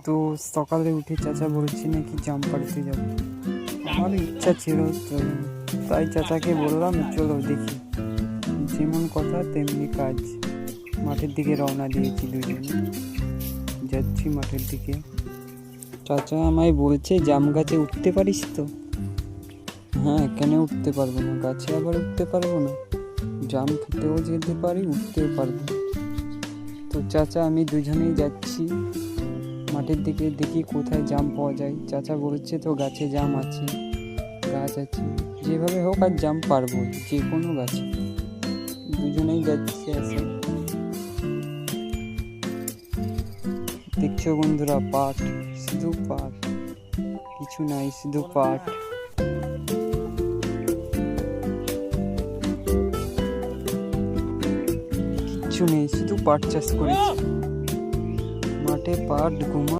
তো সকালে উঠে চাচা বলছি নাকি জাম পাড়তে যাবো। আমার ইচ্ছা ছিল, তাই চাচাকে বললাম চলো দেখি। যেমন কথা তেমনি কাজ। মাঠের দিকে রওনা দিয়েছি দুজনে, যাচ্ছি মাঠের দিকে। চাচা আমায় বলছে জাম গাছে উঠতে পারিস তো? হ্যাঁ, কেন উঠতে পারবো না? গাছে আবার উঠতে পারবো না? জাম খেতেও যেতে পারি, উঠতেও পারবো। তো চাচা আমি দুজনেই যাচ্ছি মাঠের দিকে, দেখি কোথায় জাম পাওয়া যায়। চাচা বলছে তো গাছে জাম আছে, গাছ আছে, যেভাবে হোক আর জাম পারবো, যে কোনো গাছে। দুজনেই যাচ্ছি। আসে দেখছো বন্ধুরা, পাট, শুধু পাট, কিছু নাই, শুধু পাট। কিচ্ছু নেই, শুধু পাট চাষ করেছি মাঠে। পাট ঘুমা